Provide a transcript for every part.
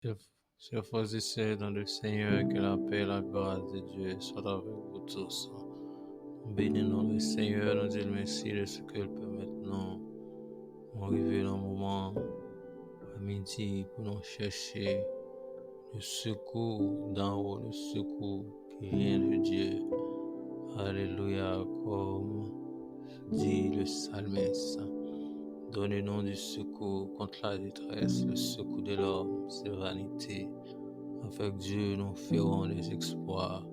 Chers frères et sœurs dans le Seigneur, que la paix et la grâce de Dieu soient avec vous tous. Bénissons le Seigneur, nous disons merci de ce qu'il permet maintenant. On arrive dans un moment à midi pour nous chercher le secours d'en haut, le secours qui vient de Dieu. Alléluia, comme dit le psalmiste. Donnez-nous du secours contre la détresse, le secours de l'homme, c'est vanité. Avec Dieu, nous ferons des exploits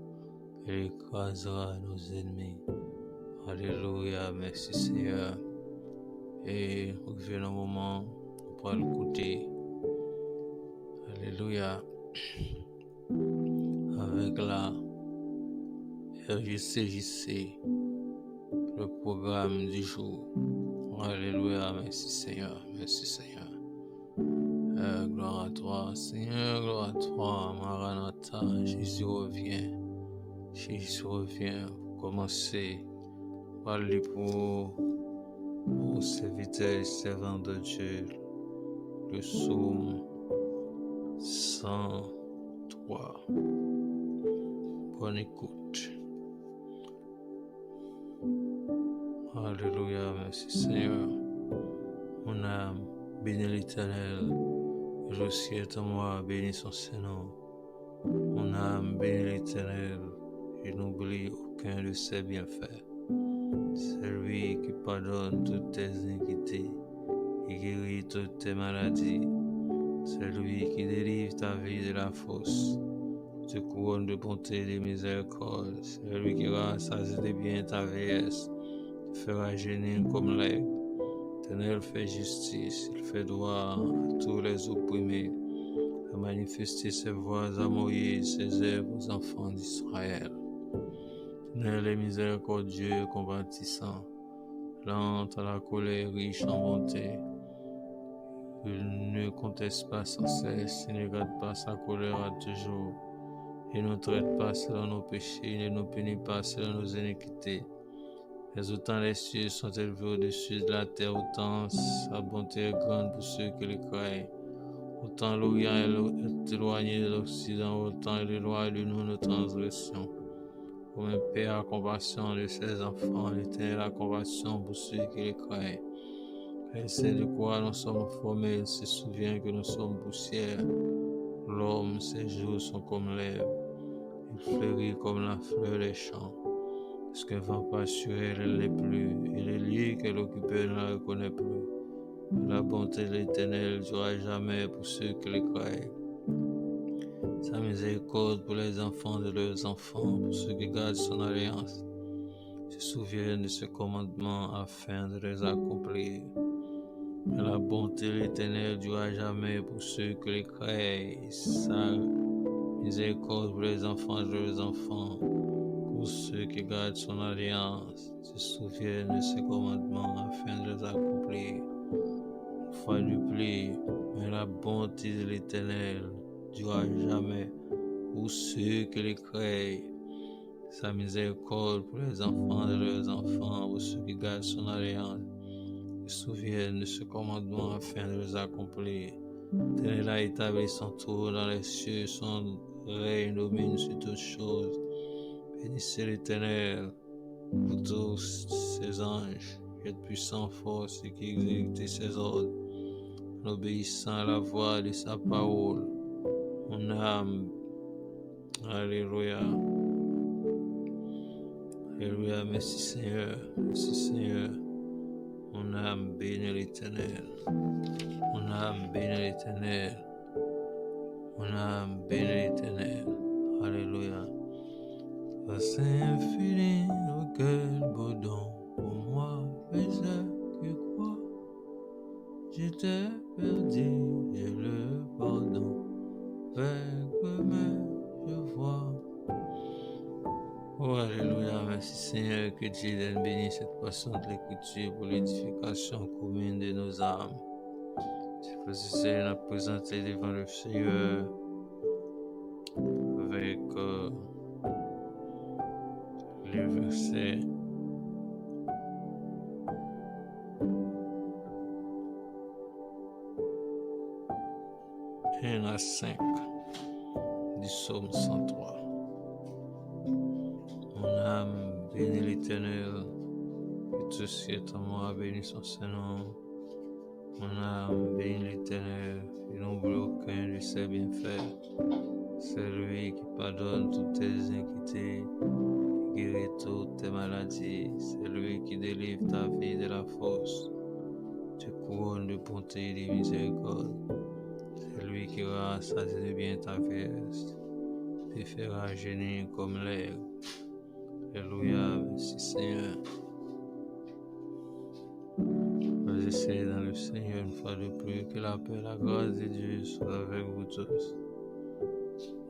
et écrasera nos ennemis. Alléluia, merci Seigneur. Et revenons un moment pour l'écouter. Alléluia. Avec la RJCJC, le programme du jour. Alléluia, merci Seigneur, merci Seigneur. Gloire à toi, Seigneur, gloire à toi, Maranatha, Jésus revient. Jésus revient pour commencer. Parler pour serviteurs et servants de Dieu. Le psaume 103. Bonne écoute. Alléluia, merci Seigneur. Mon âme bénit l'Éternel. Et le ciel en moi bénit son Saint-Nom. Mon âme bénit l'Éternel. Je n'oublie aucun de ses bienfaits. C'est lui qui pardonne toutes tes iniquités et guérit toutes tes maladies. C'est lui qui délivre ta vie de la fosse, te couronne de bonté et de miséricorde. C'est lui qui rassasie de bien ta vieillesse, te fera gémir comme l'aigle. L'Éternel fait justice, il fait droit à tous les opprimés, a manifesté ses voies à Moïse, ses œuvres aux enfants d'Israël. L'Éternel est miséricordieux, compatissant, lent à la colère, riche en bonté. Il ne conteste pas sans cesse, il ne garde pas sa colère à toujours. Il ne nous traite pas selon nos péchés, il ne nous punit pas selon nos iniquités. Mais autant les cieux sont élevés au-dessus de la terre, autant sa bonté est grande pour ceux qui le craignent. Autant l'Orient est éloigné de l'Occident, autant il est loin de nous nos transgressions. Comme un père a compassion de ses enfants, l'Éternel a compassion pour ceux qui le craignent. Il sait de quoi nous sommes formés, il se souvient que nous sommes poussière. L'homme, ses jours sont comme l'herbe, il fleurit comme la fleur des champs. Lorsqu'un vent passe sur elle, elle n'est plus, et le lieu qu'elle occupait ne la reconnaît plus. La bonté de l'Éternel ne durera jamais pour ceux qui le craignent. Sa miséricorde pour les enfants de leurs enfants, pour ceux qui gardent son alliance, se souviennent de ce commandement afin de les accomplir. Et la bonté de l'Éternel ne durera jamais pour ceux qui le craignent. Sa miséricorde pour les enfants de leurs enfants, pour ceux qui gardent son alliance, se souviennent de ce commandement afin de les accomplir. Une fois de plus, mais la bonté de l'Éternel ne durera jamais pour ceux qui le craignent. Sa miséricorde pour les enfants de leurs enfants, pour ceux qui gardent son alliance, se souviennent de ce commandement afin de les accomplir. L'Éternel a établi son trône dans les cieux, son règne domine sur toutes choses. Bénissez l'Éternel, vous tous ses anges, qui êtes puissants, force et qui exécutez ses ordres, en obéissant à la voix de sa parole. Mon âme, alléluia. Alléluia, merci Seigneur, merci Seigneur. Mon âme bénit l'Éternel. Mon âme bénit l'Éternel. Mon âme bénit l'Éternel. Alléluia. C'est infini, auquel beau don pour moi faisait que quoi j'étais perdu et le pardon avec mes je vois. Oh, alléluia, merci Seigneur, que Dieu donne béni cette portion de l'Écriture pour l'édification commune de nos âmes. C'est pour cela qu'on a présenté devant le Seigneur avec les versets la 5 du psaume 103. Mon âme bénit l'Éternel, et tout ce qui est en moi bénit son Saint-Nom. Mon âme bénit l'Éternel, et n'oublie aucun de ses bienfaits. C'est lui qui pardonne toutes tes iniquités, qui guérit toutes tes maladies. C'est lui qui délivre ta vie de la fosse, te couronne de bonté et de miséricorde. C'est lui qui rassasie bien ta veste, te fera gémir comme l'aigle. Alléluia, merci Seigneur. Vas essayer dans le Seigneur une fois de plus. Que la paix, la grâce de Dieu soit avec vous tous.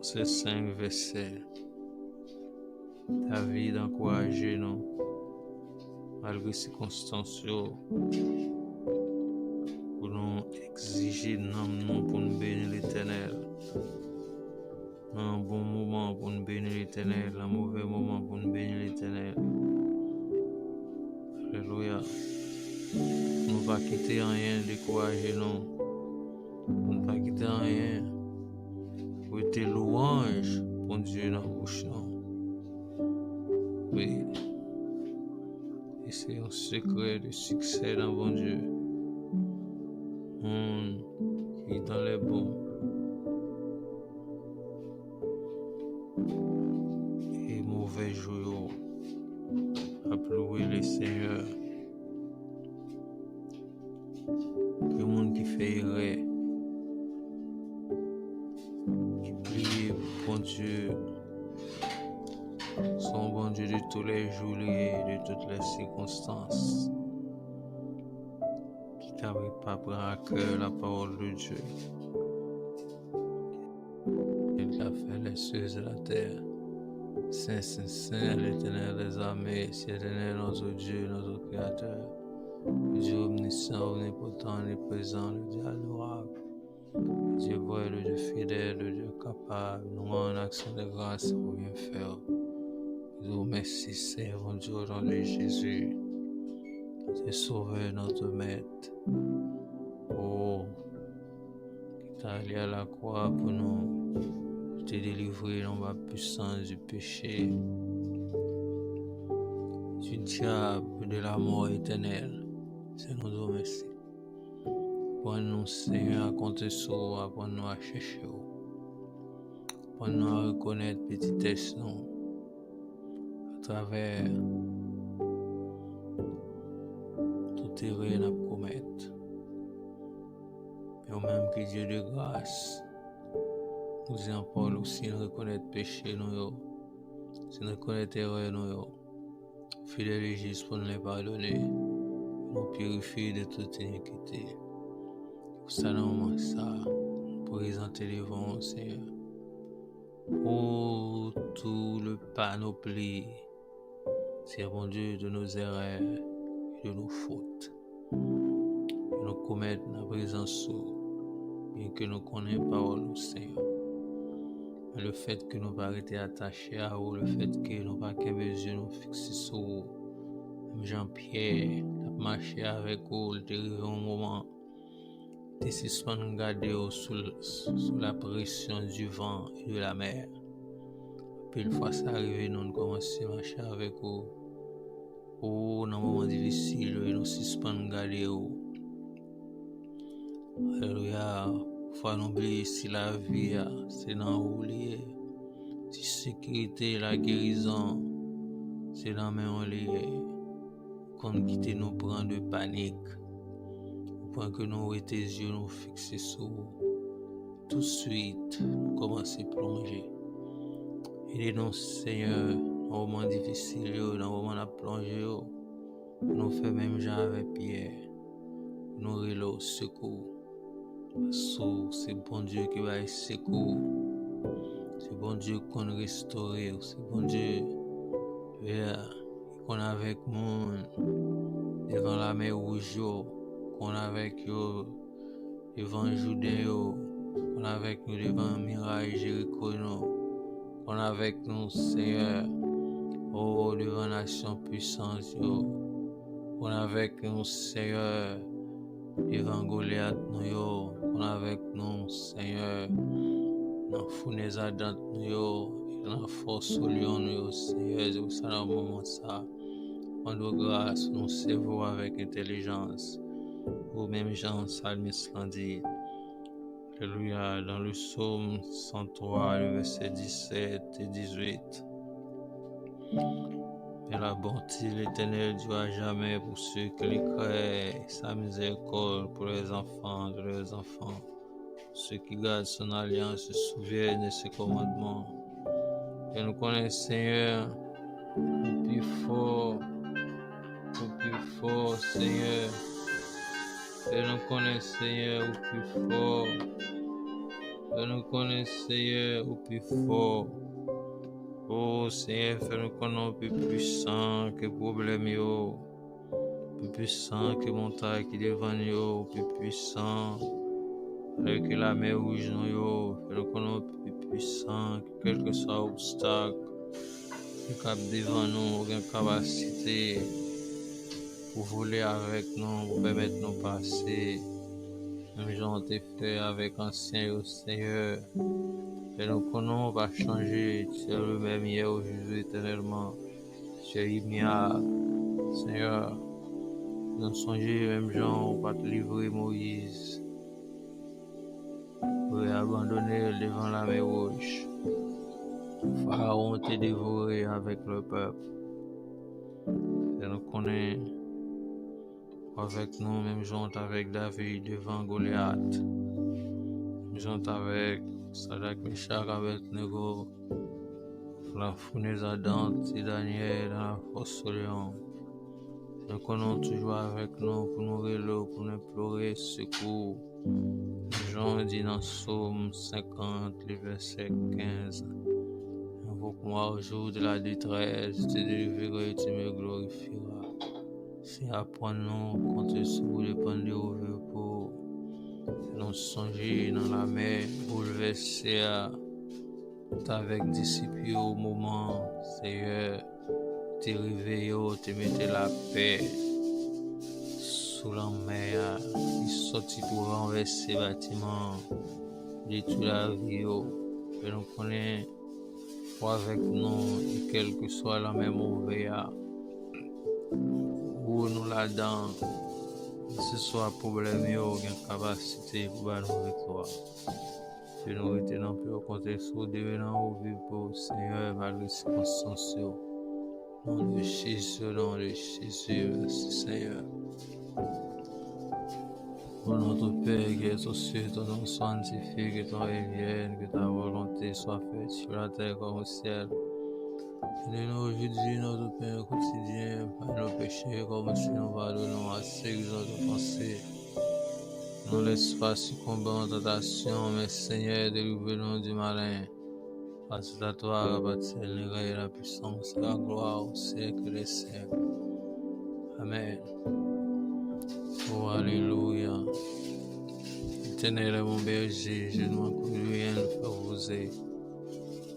Ces 5 versets, David encouragé nous, malgré ces circonstances, pour nous exiger nous pour nous bénir l'Éternel. Un bon moment pour nous bénir l'Éternel, un mauvais moment pour nous bénir l'Éternel. Alléluia. Nous ne pas quitter rien, décourager nous. Nous ne pas quitter rien. Pour être louange pour Dieu dans la bouche. Oui. Et c'est un secret de succès dans bon Dieu. Qui est dans les bons. Et mauvais jours. À louer le Seigneur. Que le monde qui fait erreur, qui prie pour bon Dieu, son bon Dieu de tous les jours et de toutes les circonstances, qui n'arrive pas à prendre à cœur la parole de Dieu. Il a fait les cieux et la terre. Saint, Saint, Saint, l'Éternel des armées, c'est l'Éternel notre Dieu, notre Créateur. Le Dieu omniscient, omnipotent, omniprésent, le Dieu adorable, le Dieu vrai, le Dieu fidèle, le Dieu capable, nous en action de grâce pour bien faire. Nous vous remercions, Seigneur, mon Dieu, au nom de Jésus, de sauver notre maître. Oh, qui t'a allé à la croix pour nous, pour te délivrer dans la puissance du péché, du diable, de la mort éternelle. Seigneur, nous remercions. Apprends-nous, Seigneur, à compter sur vous, apprends-nous à chercher vous. Apprends-nous à reconnaître petitesse nous à travers tout erreur nous commettre. Et même que Dieu de grâce nous en parle aussi, nous reconnaître péché nous, si nous reconnaître erreur nous, fidèle et juste pour nous les pardonner. Nous purifier de toute iniquité. Pour ça, nous présenter devant vous, Seigneur. Oh, tout le panoplie, Seigneur bon Dieu, de nos erreurs et de nos fautes. Que nous commettons dans la présence, bien que nous connaissons pas au Seigneur. Mais le fait que nous pas été attachés à vous, le fait que nous pas qu'un besoin nous fixer sur vous, même Jean-Pierre, marcher avec vous, il arrive un moment, de suspendre garder sous la pression du vent et de la mer. Puis une fois ça arrive, nous commençons à marcher avec vous. Oh, dans un moment difficile, nous suspendre garder vous. Alléluia. Faut nous oublier si la vie, c'est dans vous lié. Si sécurité, la guérison, c'est dans mes lié. Qu'on quitte nous prend de panique, au point que nous tes yeux nous fixés sur vous. Tout de suite, nous commençons à plonger. Aidez-nous, Seigneur, dans un moment difficile, dans un moment à plonger, nous faisons même genre avec Pierre, nous relève secours. Parce que c'est bon Dieu qui va secours, c'est bon Dieu qu'on restaure, c'est bon Dieu qu'on est avec nous devant la mer rouge, qu'on est avec nous devant Judée, qu'on est avec nous devant Mirage Jéricho, qu'on est avec nous, Seigneur, devant nation puissante, qu'on est avec nous, Seigneur, devant Goliath, qu'on qu'on avec nous, Seigneur, dans fournaise ardente nous, dans force au lion nous, Seigneur, c'est pour ça dans le moment ça, rendre grâce, nous servons avec intelligence, ou même Jean Salmis l'a dit. Alléluia, dans le psaume 103, le verset 17 et 18. Mais la bonté de l'Éternel durera jamais pour ceux qui les créent, sa miséricorde pour les enfants de leurs enfants. Ceux qui gardent son alliance se souviennent de ses commandements. Et nous connaissons, Seigneur, au plus fort, Seigneur. Et nous connaissons, Seigneur, au plus fort. Et nous connaissons, Seigneur, au plus fort. Oh Seigneur, fais-nous connaître plus puissant que problème, plus puissant que montagne qui devant nous, plus puissant que la mer rouge, fais-nous connaître plus puissant que quel que soit l'obstacle, le cap devant nous, aucune capacité pour voler avec nous, pour permettre nous passer. Même j'en ai fait avec ancien Seigneur. Et nous connaissons pas changer, tu es le même hier, aujourd'hui, éternellement. Tu es immuable, Seigneur. Nous songeons, même gens, on va te livrer Moïse. Pour abandonner devant la mer rouge. Pharaon t'a dévoré avec le peuple. Et nous connaissons avec nous, même gens avec David devant Goliath. Même gens avec Sadak, Meshach, Abednego, la fournaise ardente, et Daniel dans la fosse au lion. Nous connaissons toujours avec nous pour nous reler, pour nous implorer secours. Jean dit dans Psaume 50, le verset 15. Invoque-moi au jour de la détresse, je te délivrerai et tu me glorifieras. Si apprends-nous contre ce bout de pandé au repos. Nous songer dans la mer bouleversée avec disciples au moment, Seigneur, te réveillé, te mettais la paix sous la mer, il sortit pour renverser le bâtiment, détruire la vie, et nous connaissons avec nous, et quel que soit la même mauvais, où nous là-dedans. Ce soit problème, il y a une capacité pour nous victoire. Si nous retenons plus au contexte, nous devons vivre pour le Seigneur malgré les circonstances. Nom de Jésus, merci Seigneur. Pour notre Père qui est aux cieux, ton nom soit sanctifié, que ton règne vienne, que ta volonté soit faite sur la terre comme au ciel. Donne-nous aujourd'hui notre pain quotidien, pardonne nos péchés comme si nous pardonnons à ceux qui nous ont offensés. Ne laisse pas succomber en tentation, mais Seigneur, délivre-nous du malin. Parce que toi appartient le règne, la puissance, la gloire au siècle des siècles. Amen. Oh, alléluia. Éternel est mon berger, je ne manque rien de faire oser.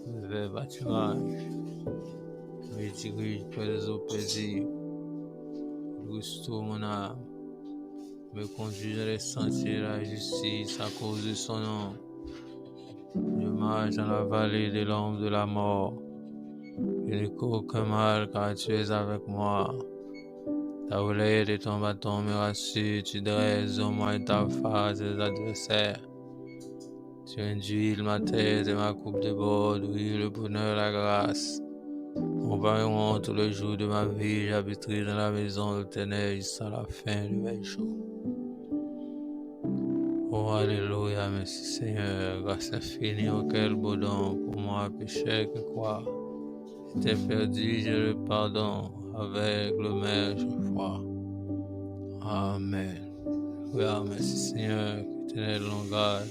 Le verbe pâturage. Me dirige près des eaux paisibles. Restaure mon âme. Me conduit dans les sentiers de la justice à cause de son nom. Je marche dans la vallée de l'ombre de la mort. Je ne cours aucun mal car tu es avec moi. Ta houlette et ton bâton me rassurent, tu dresses au moins ta face des adversaires. Tu induis ma tête et ma coupe de bord, oui, le bonheur, la grâce. Compagnon tous les jours de ma vie, j'habiterai dans la maison de l'Éternel jusqu'à la fin du même jour. Oh, alléluia, merci Seigneur, grâce infinie auquel beau don pour moi, pécheur que quoi. J'étais perdu, je le pardonne, avec le même je crois. Amen. Oui, merci Seigneur, que l'Éternel nous garde,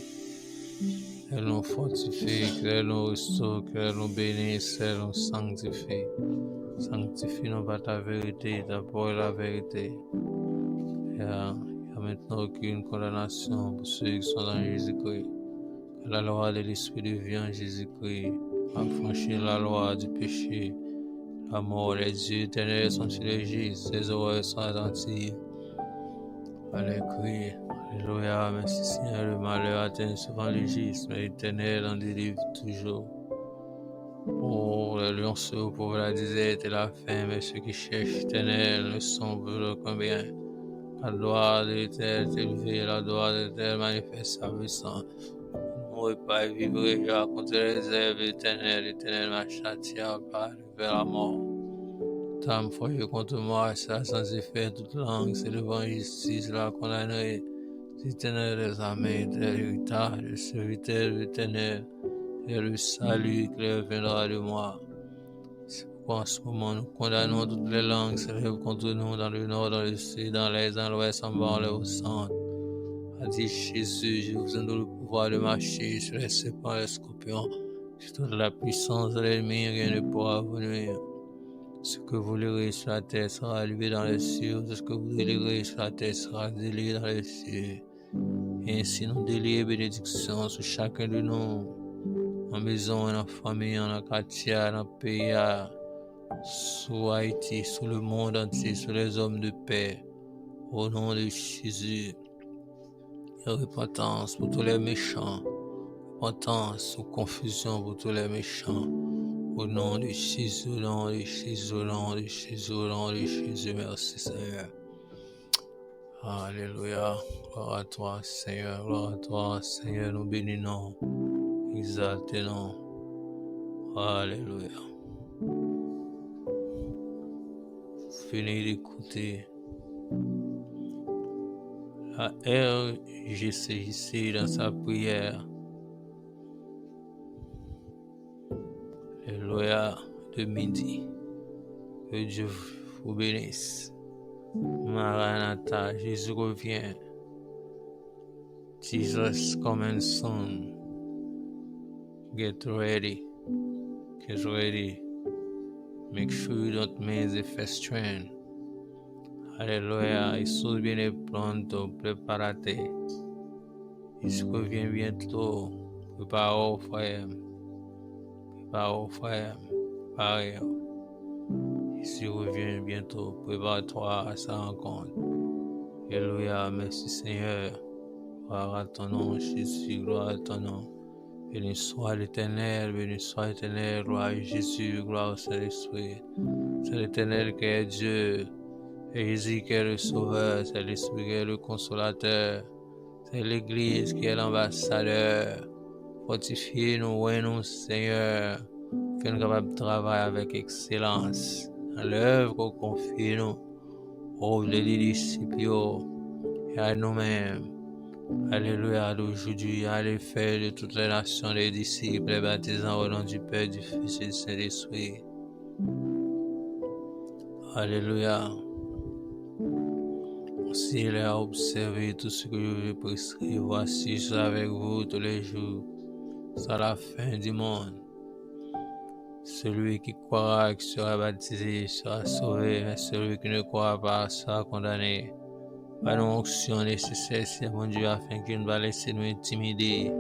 qu'elle nous fortifie, qu'elle nous restaure, qu'elle nous bénisse, qu'elle nous sanctifie. Sanctifie-nous par ta vérité, ta parole la vérité. Il n'y a maintenant aucune condamnation pour ceux qui sont dans Jésus-Christ. La loi de l'Esprit de vie en Jésus-Christ a franchi la loi du péché. La mort, les yeux éternels sont sur les gistes, les oreilles sont attentives à les cris, Alléluia, merci Seigneur, le malheur atteint souvent le gisme, mais l'Éternel en délivre toujours. Oh, le lionceau pour la disette et la faim, mais ceux qui cherchent l'Éternel ne sont pour combien. La gloire de l'Éternel est élevée, la gloire de l'Éternel manifeste sa puissance. Ne mourrez pas et vivrez, je raconte les réserves de l'Éternel m'a châtié par vers la mort. T'as foyer contre moi, ça sans effet, toute langue, c'est devant justice, la condamnerie. L'Éternel est armé, l'héritage, le serviteur de l'Éternel, et le salut qui reviendra de moi. C'est pourquoi en ce moment nous condamnons toutes les langues qui se lèvent contre nous dans le nord, dans le sud, dans l'est, dans l'ouest, en bas, au centre. A dit Jésus, je vous donne le pouvoir de marcher sur les serpents et les scorpions, sur toute la puissance de l'ennemi, rien ne pourra vous nuire. Ce que vous lirez sur la terre sera élevé dans les cieux, ce que vous lirez sur la terre sera délié dans les cieux. Et ainsi nous déliez bénédiction sur chacun de nous, en maison, en famille, en quartier, en pays, sur Haïti, sur le monde entier, sur les hommes de paix, au nom de Jésus. Et repentance pour tous les méchants, repentance ou confusion pour tous les méchants. Au nom de Jésus, au nom de Jésus, au nom de Jésus, au nom de Jésus, merci Seigneur. Alléluia, gloire à toi Seigneur, gloire à toi Seigneur, nous bénissons, exaltons. Alléluia. Venez d'écouter la RGCJC dans sa prière. Alléluia de midi. Que Dieu vous bénisse. Maranatha, Jésus revient. Jesus coming soon. Get ready. Get ready. Make sure you don't miss the first train. Alléluia. Jesús viene pronto. Prepárate. Jesús revient bientôt. Prépare-vous, frère. Prépare-vous, frère. Prépare-vous. Jésus revient bientôt. Prépare-toi à sa rencontre. Alléluia. Merci Seigneur. Gloire à ton nom, Jésus. Gloire à ton nom. Béni soit l'Éternel, béni soit l'Éternel. Gloire à Jésus. Gloire au Saint-Esprit. C'est l'Éternel qui est Dieu. C'est Jésus qui est le Sauveur. C'est l'Esprit qui est le Consolateur. C'est l'Église qui est l'ambassadeur. Fortifiez-nous, nous Seigneur. Fais-nous capables de travailler avec excellence. À l'œuvre qu'on confie nous. Oh, les disciples et à nous-mêmes. Alléluia, d'aujourd'hui, allez faire de toutes les nations les disciples, les baptisants au nom du Père, du Fils et du Saint-Esprit. Alléluia. Aussi, il a observé tout ce que je vais prescrire. Voici, je suis avec vous tous les jours, jusqu'à la fin du monde. Celui qui croira et qui sera baptisé sera sauvé, mais celui qui ne croira pas sera condamné. Par nos onction nécessaire, c'est mon Dieu, afin qu'il ne va laisser nous intimider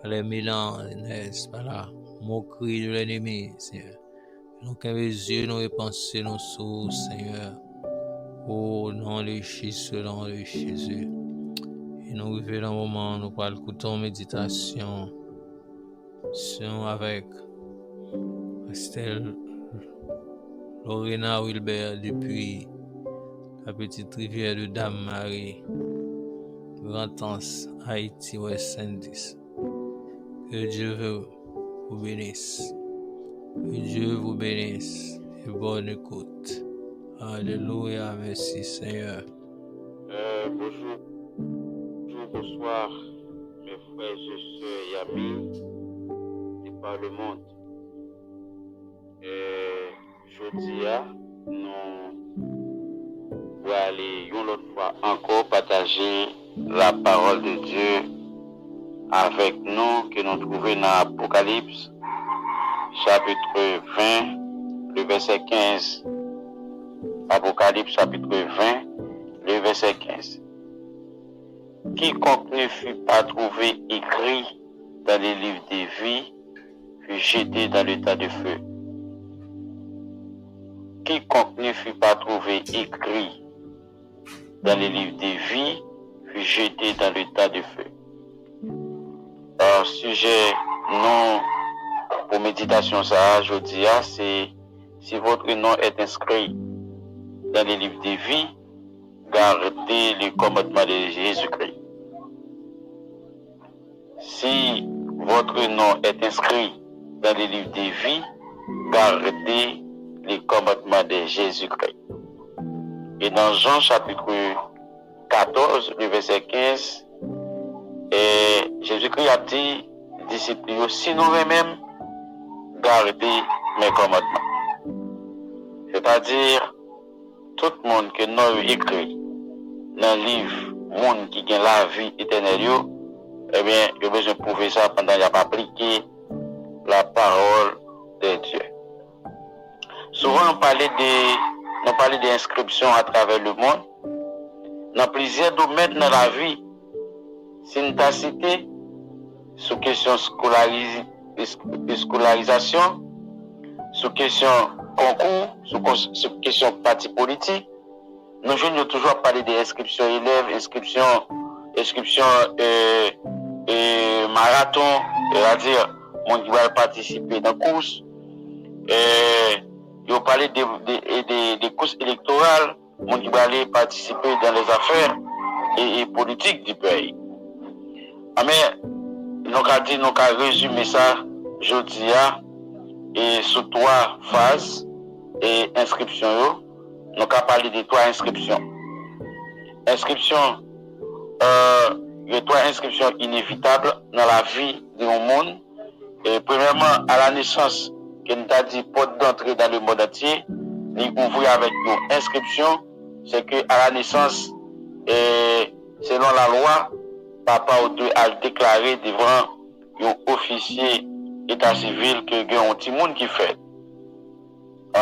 par les mélanges, n'est-ce pas là, moquerie de l'ennemi, Seigneur. Nous qu'un yeux, nous repenser nos sous, Seigneur. Au nom de Jésus, au nom de Jésus. Et nous arrivons dans le moment où nous allons écouter en méditation. Avec Estelle Lorena Wilbert depuis la petite rivière de Dame-Marie, Grand'Anse, Haïti, West Indies. Que Dieu vous bénisse. Que Dieu vous bénisse. Et bonne écoute. Alléluia, merci Seigneur. Bonjour, bonsoir, mes frères et sœurs et amis de par le monde. Aujourd'hui, nous pour aller une autre fois encore partager la parole de Dieu avec nous que nous trouvons dans l'Apocalypse chapitre 20, le verset 15. Apocalypse chapitre 20, le verset 15. Quiconque ne fut pas trouvé écrit dans les livres de vie fut jeté dans le tas de feu. Quiconque ne fut pas trouvé écrit dans les livres de vie puis jeté dans le tas de feu. Sujet non pour méditation ça, je dis, c'est si votre nom est inscrit dans les livres de vie, gardez le commandement de Jésus-Christ. Si votre nom est inscrit dans les livres de vie, gardez les commandements de Jésus-Christ. Et dans Jean chapitre 14, le verset 15, Jésus-Christ a dit, disciples, si nous-mêmes garder mes commandements. C'est-à-dire, tout le monde que nous écrit dans le livre, monde qui gagne la vie éternelle, eh bien, il a besoin de prouver ça pendant qu'il n'a pas appliqué la parole de Dieu. Souvent, on parlait d'inscription à travers le monde. Dans plusieurs domaines de la vie, si nous avons cité sous question scolarisation, sous question concours, sous question parti politique, nous jeunes toujours parlé d'inscription élèves, inscription marathon, c'est-à-dire monde qui va participer dans la course. Ils ont parlé des courses électorales, monde qui va aller participer dans les affaires et politiques du pays. Mais nous avons résumé ça jeudi et sous 3 phases et inscriptions. Nous avons parlé de 3 inscriptions. Il y a 3 inscriptions inévitables dans la vie de monde. Et premièrement, à la naissance, que nous avons dit porte d'entrée dans le monde entier, nous ouvrons avec nos inscriptions, c'est que à la naissance, selon la loi, papa a déclaré devant un officier état civil que il y a un petit monde qui fait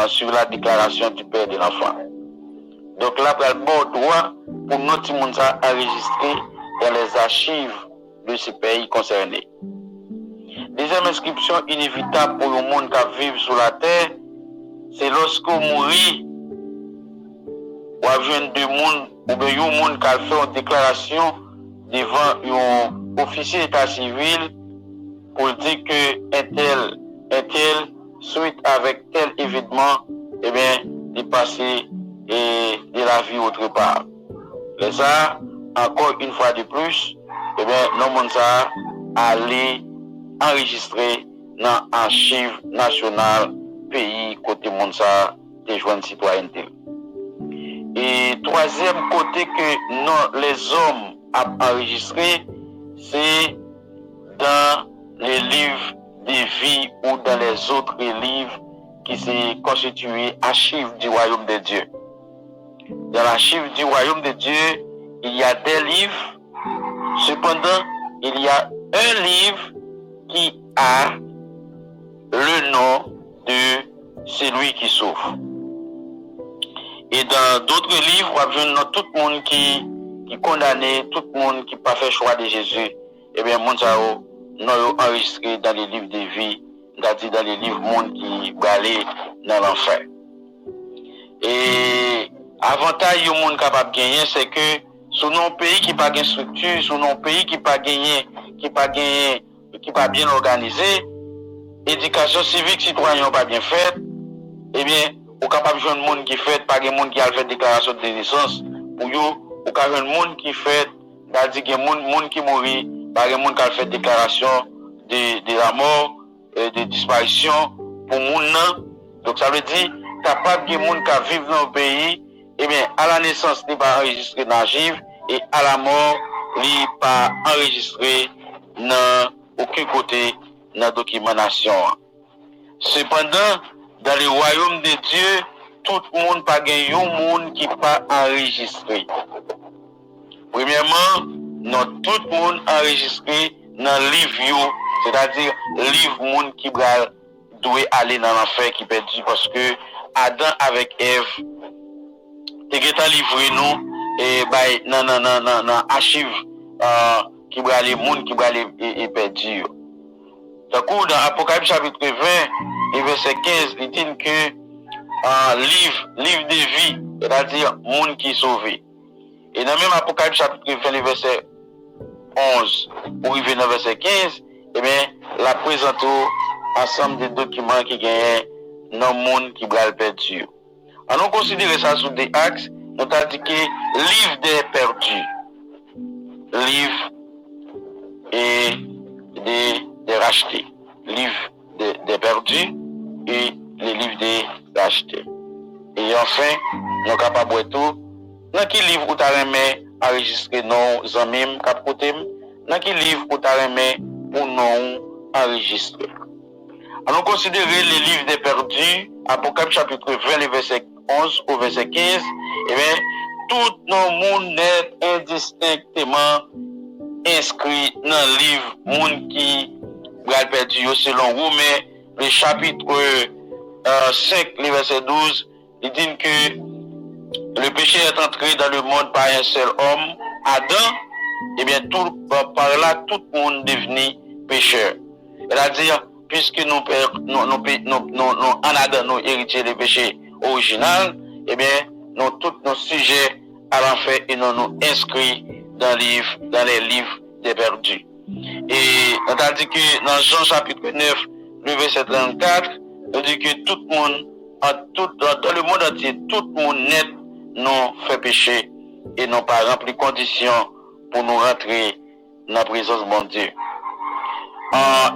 sur la déclaration du père de l'enfant. Donc là, il y a le bon droit pour notre petit monde enregistré dans les archives de ce pays concerné. Deuxième inscription inévitable pour le monde qui vit sur la terre, c'est lorsque vous mourrez, ou avez de monde, ou bien un monde qui a fait une déclaration devant un officier d'état civil pour dire que un tel, suite avec tel événement, eh bien, il passé de la vie autre part. Mais ça, encore une fois de plus, eh bien, nous monde ça aller enregistrer dans l'archive nationale pays côté monde ça des joints de citoyenneté. Et troisième côté que nous, les hommes a enregistré, c'est dans les livres de vie ou dans les autres livres qui sont constitués archives du royaume de Dieu. Dans l'archive du royaume de Dieu, il y a des livres. Cependant, il y a un livre qui a le nom de celui qui sauve. Et dans d'autres livres, on a tout le monde qui condamné, tout le monde qui n'a pas fait choix de Jésus. Eh bien, mon sao, nous avons enregistré dans les livres de vie, c'est-à-dire dans les livres monde qui va aller dans l'enfer. Et avantage du monde capable de gagner, c'est que sur nos pays qui pas de structure, sur nos pays qui pas gagné, qui pas bien organisé, éducation civique citoyen pas bien faite, eh bien, au capable de jouer un monde qui fait, pas de monde qui a fait déclaration de naissance, pour vous, au capable de monde qui fait, c'est-à-dire qu'il y a monde qui mourit, pas de monde qui a fait déclaration de la mort, de disparition, pour monde. Donc ça veut dire, capable de monde qui vivent dans le pays, eh bien, à la naissance, il n'est pas enregistré dans l'archive, et à la mort, il n'est pas enregistré dans aucun côté dans la documentation. Cependant, dans le royaume de Dieu, tout le monde pas gagné un monde qui pas enregistré. Premièrement, tout le monde enregistré dans le livre, c'est-à-dire le livre monde qui doit aller dans l'enfer qui perdu parce que Adam avec Ève t'es livré nous et non archive qui va aller monde qui va aller et perdu. Donc dans Apocalypse chapitre 20 et verset 15, il dit que livre de vie, c'est-à-dire monde qui est sauvé. Et dans même Apocalypse chapitre 20, le verset 11, pour arriver dans le verset 15, eh bien, la présente ensemble des documents qui gagnent dans le monde qui va le perdu. Alors, nous considérons ça sous des axes, nous avons dit que livre des perdus, livre et des rachetés, livre des perdus et les livres des rachetés. Et enfin, nous sommes capables de tout. Dans quel livre où tu as remis enregistrer nos amis cap côté, dans quel livre où tu as remis pour nous enregistrer. Alors, considérer les livres des perdus, Apocalypse chapitre 20, le verset 11 au verset 15, eh bien, tout nos monde est indistinctement inscrit dans le livre monde qui va perdu selon Romains, le chapitre 5, le verset 12, il dit que le péché est entré dans le monde par un seul homme, Adam, et bien tout, par là, tout le monde devenu pécheur. C'est-à-dire, puisque nous, en Adam, nous héritiers des péchés original, eh bien, nous, tous nos sujets à l'enfer et nous inscrits dans les livres des perdus. Et on a dit que dans Jean chapitre 9, le verset 34, on dit que tout le monde, dans le monde entier, tout le monde net nous fait pécher et n'ont pas rempli conditions pour nous rentrer dans la présence de mon Dieu.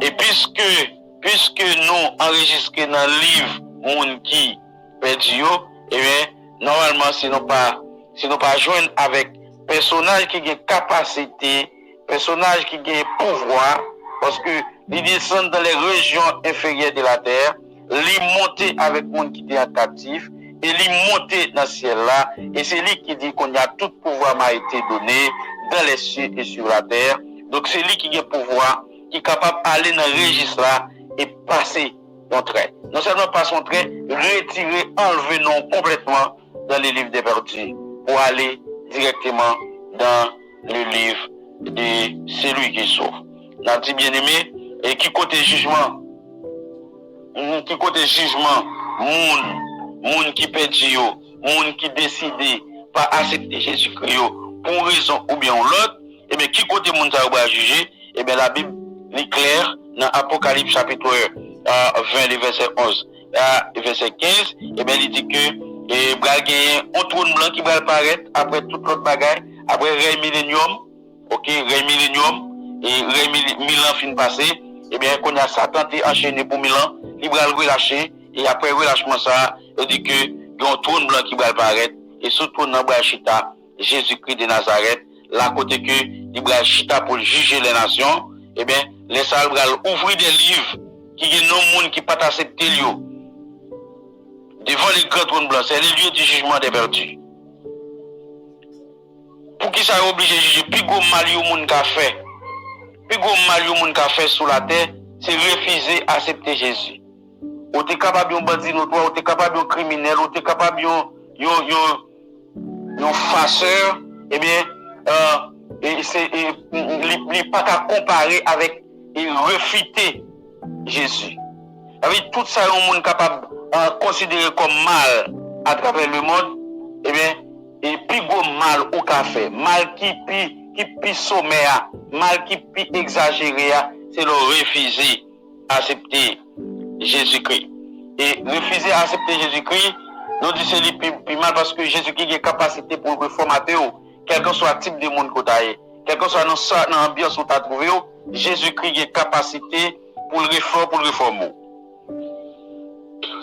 Et puisque nous enregistrons dans le livre monde qui perdu, eh bien, normalement, si nous pas joindre avec personnage qui a capacité, personnage qui a pouvoir, parce que ils descendent dans les régions inférieures de la terre, ils montent avec monde qui est captif, et ils montent dans le ciel là, et c'est lui qui dit qu'on a tout pouvoir m'a été donné dans les cieux et sur la terre. Donc c'est lui qui a pouvoir, qui est capable d'aller dans le registre là et passer son trait. Non seulement passer son trait, retirer, enlever non complètement dans les livres des perdus pour aller directement dans le livre de celui qui sauve. N'a dit bien aimé, et qui côté jugement, moun qui perdu, moun qui décide pas accepter Jésus-Christ pour une raison ou bien l'autre, et bien qui côté moun ça va juger, et bien la Bible est claire dans Apocalypse chapitre 20, le verset 11, le verset 15, et bien il dit que et bral gagner un trône blanc qui va apparaître après toute l'autre bagaille, après règne millénium, OK, règne millénium et règne 1000 ans fin passé, et bien qu'on a Satan été enchaîné pour 1000 ans, il va relâcher et après relâchement ça, il dit que il y a un trône blanc qui va apparaître et ce trône là va chita Jésus-Christ de Nazareth, là côté que il va chita pour juger les nations, et bien les salles va ouvrir des livres qui y a non monde qui pas accepter lui. Devant les grands trônes blancs, c'est le lieu du jugement des perdus. Pour qui ça est obligé de juger, plus gros mal au monde qu'a fait, sur la terre, c'est refuser d'accepter Jésus. Ou t'es capable de bandit notoire, ou t'es capable de criminel, ou t'es capable de farceur, eh bien, il n'est pas qu'à comparer avec et refuter Jésus. Avec tout ça, un monde capable considéré comme mal à travers le monde, eh bien, et plus gros mal au café, mal qui pi sommaire, mal qui pi exagéré, c'est le refuser accepter Jésus-Christ. Et refuser accepter Jésus-Christ, nous disons c'est le plus mal parce que Jésus-Christ a capacité pour reformater, quel que soit le type de monde que tu as, quel que soit l'ambiance que tu as trouvé, Jésus-Christ a capacité pour le réformer.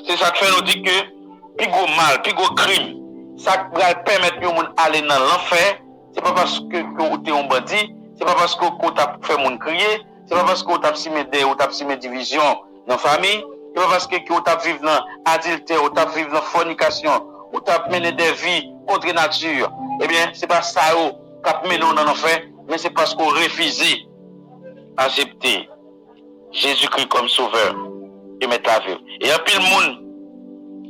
C'est ça qui fait nous dire que plus gros mal, plus gros crime, ça va permettre aux gens d'aller dans l'enfer. C'est pas parce que tu es un bandit, c'est pas parce que tu as fait mon crier, c'est pas parce que tu as simé division dans la famille, c'est pas parce que tu as vécu dans l'adultère, ou tu as vécu dans la fornication, ou tu as mené des vies contre nature. Eh bien, c'est pas ça qui a mené dans l'enfer, mais c'est parce qu'on refusait d'accepter Jésus-Christ comme sauveur et mettre la vie. Et un peu le monde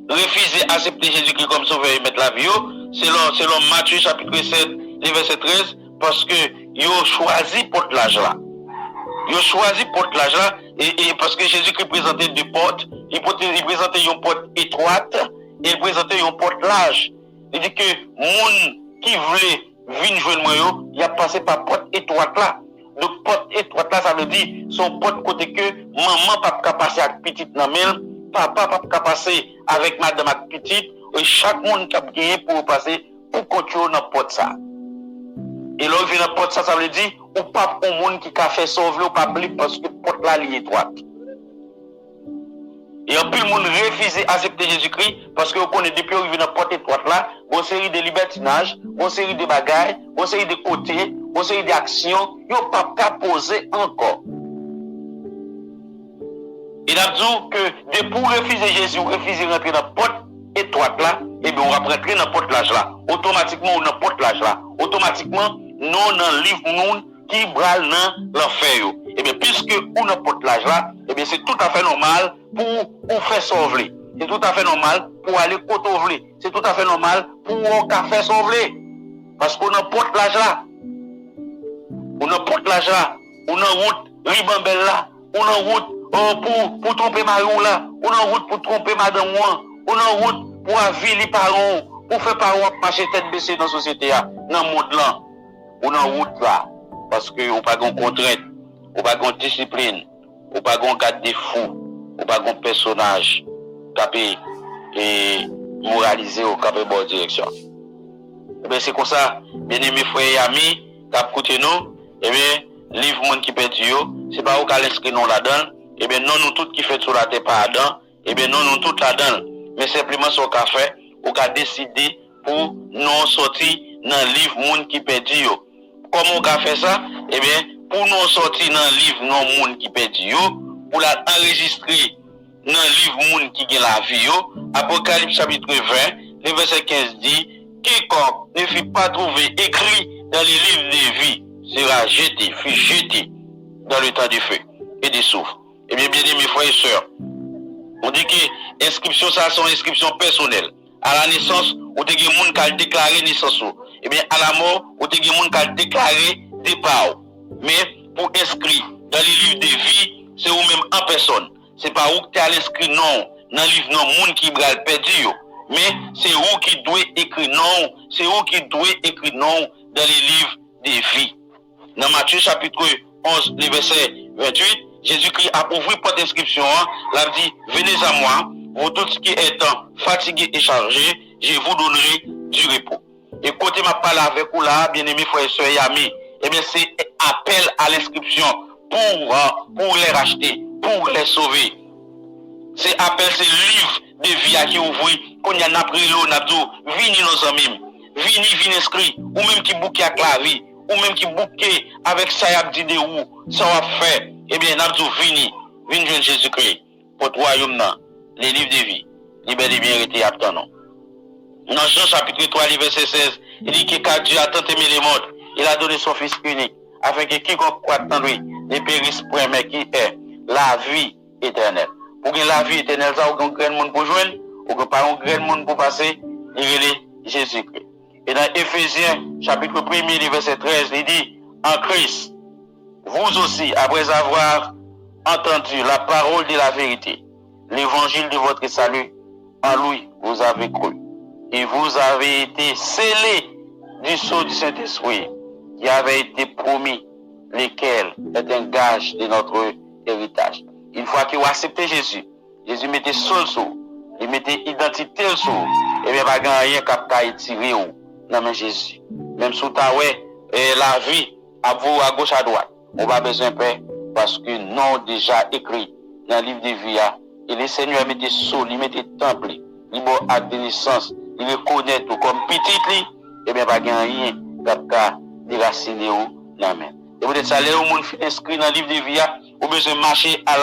refuser d'accepter Jésus-Christ comme sauveur et mettre la vie, selon Matthieu chapitre 7, le verset 13, parce que ils ont choisi porte l'âge là. Ils ont choisi porte l'âge là, et parce que Jésus-Christ présentait deux portes, il présentait une porte étroite, et il présentait une porte large. Il dit que monde qui voulait vin joindre moi yo, il a passé par porte étroite là. Donc porte étroite là, ça veut dire son porte côté que maman pas capable passer avec petite nan men, papa pas capable passer avec madame avec petite, et chaque monde qui a gagné pour passer pour continuer dans porte ça. Et là vient dans porte ça, ça veut dire ou pas un monde qui a fait sauver ou pas parce que porte là est étroite. Et en plus, le monde refuse d'accepter Jésus-Christ parce que vous connaissez depuis qu'il vient dans la porte étroite là, une série de libertinages, une série de bagailles, une série de côtés, une série d'actions, ils n'ont pas qu'à poser encore. Il a dit que depuis vous refusez Jésus, vous refusez rentrer dans la porte étroite là, et bien on va rentrer dans la porte large là. Automatiquement, on dans la porte large là. Automatiquement, nous, dans le livre, nous, qui brale dans l'enfer. Et bien, puisque on a porte l'âge là, et bien, c'est tout à fait normal pour faire sauver. C'est tout à fait normal pour aller côté. C'est tout à fait normal pour faire sauver. Parce qu'on a porte l'âge là. On a porte l'âge là. On a route ribambelle là. On a route pour tromper Marion là. On a route pour tromper Madame Ouan. On a route pour avoir les parents. Pour faire parents marcher tête baissée dans la société là. Dans le monde là. On a route là. Parce que on pas de contrainte. On pas de discipline, on pas de garde des fous, on pas de personnage capé et moralisé au capé bonne direction. Et bien c'est comme ça, bien aimés frères et amis, cap côté nous, et bien livre monde qui perdu yo, c'est pas au cas l'inscrit non là-dedans, et bien non nous toutes qui fait sur la terre pas là-dedans, et bien non nous toutes là-dedans, mais simplement ce qu'on fait, on a décidé pour non sortir dans livre monde qui perdu yo. Comment on a fait ça? Eh bien pour nous sortir dans le livre non monde qui perdu yo, pour l'enregistrer dans le livre monde qui gagne la vie yo, Apocalypse chapitre 20, le verset 15 dit, quiconque ne fut pas trouvé écrit dans les livres de vie sera jeté, fut jeté dans le temps du feu et du souffle. Eh bien, bien aimés frères et sœurs, on dit que inscription ça sont inscriptions personnelles. À la naissance, on te gen moun qui a déclaré naissance. Eh bien, à la mort, on te gen moun qui a déclaré départ. Mais pour inscrire dans les livres de vie, c'est vous-même en personne. C'est pas vous qui allez inscrire non dans le livre non monde qui va le perdu. Mais c'est vous qui doit écrire non. C'est vous qui doit écrire non dans les livres de vie. Dans Matthieu chapitre 11, le verset 28, Jésus-Christ a ouvert porte d'inscription. Il a dit, venez à moi, vous tous qui êtes fatigués et chargés, je vous donnerai du repos. Écoutez ma parole avec vous là, bien-aimés frères et sœurs et amis. Eh bien, c'est appel à l'inscription pour les racheter, pour les sauver. C'est appel, c'est le livre de vie qui ouvre, qu'on y a pris l'eau, n'a dit, vini nos amis, vini inscrit, ou même qui bouquet avec la vie, ou même qui bouquet avec ça y a dit de où, ça va faire. Eh bien, n'a dit, vini jeune Jésus-Christ, pour le royaume, les livres de vie, libéré bien été attendant. Dans Jean chapitre 3, verset 16, il dit que car Dieu a tant aimé les mondes, il a donné son Fils unique, afin que quiconque croit en lui ne périsse point, mais qui est la vie éternelle. Pour que la vie éternelle, ça, ou un grand monde pour joindre, ou que pas un grand monde pour passer, il est Jésus-Christ. Et dans Éphésiens, chapitre 1, verset 13, il dit, en Christ, vous aussi, après avoir entendu la parole de la vérité, l'évangile de votre salut, en lui, vous avez cru. Et vous avez été scellés du sceau du Saint-Esprit qui avait été promis, lequel est un gage de notre héritage. Une fois que vous acceptez Jésus, Jésus mettait seul sur, il mettait identité sur, et bien pas rien qui a tiré dans Jésus. Même sous ta la vie, à vous, à gauche, à droite, on va besoin de paix, parce que non déjà écrit dans le livre de vie, et le Seigneur mettait seul, il mettait temple, il m'a acte de naissance, il reconnaît tout comme petit, et bien pas rien qui a déraciné dans main. Et peut-être ça, les gens qui sont inscrits dans le livre de vie, ou besoin de marcher à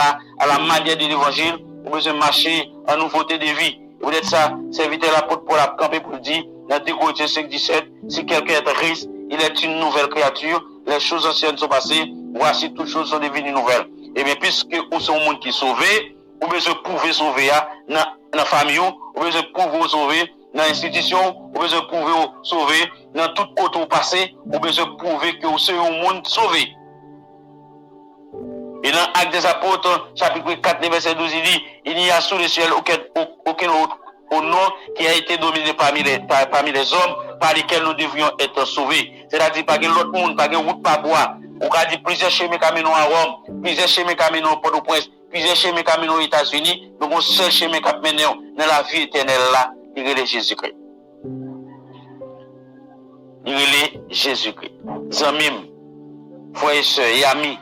la manière de l'évangile, ou besoin de marcher en nouveauté de vie. Et peut-être ça, serviteur l'apôtre pour la camper pour dire, dans 2 Corinthiens 5:17, si quelqu'un est Christ, il est une nouvelle créature, les choses anciennes sont passées, voici toutes choses sont devenues nouvelles. Et bien, puisque vous êtes un monde qui est sauvé, vous besoin de pouvoir sauver dans la famille, vous besoin de pouvoir sauver dans l'institution, vous besoin de pouvoir sauver dans tout côté où passé, vous besoin de prouver que vous êtes un monde sauvé. Et dans l'Acte des Apôtres, chapitre 4, verset 12, il dit, il n'y a sous le ciel aucun au nom qui a été dominé parmi les hommes par lesquels nous devrions être sauvés. C'est-à-dire pas que l'autre monde, pas que route pas bois. On a dit plusieurs chemins caminant à Rome, plusieurs chemins caminant au Port-au-Prince, plusieurs chemins caminant aux États-Unis. Donc, un seul chemin qui mène dans la vie éternelle là, il est Jésus-Christ. Il est Jésus-Christ. Zamim, frères et sœurs et amis,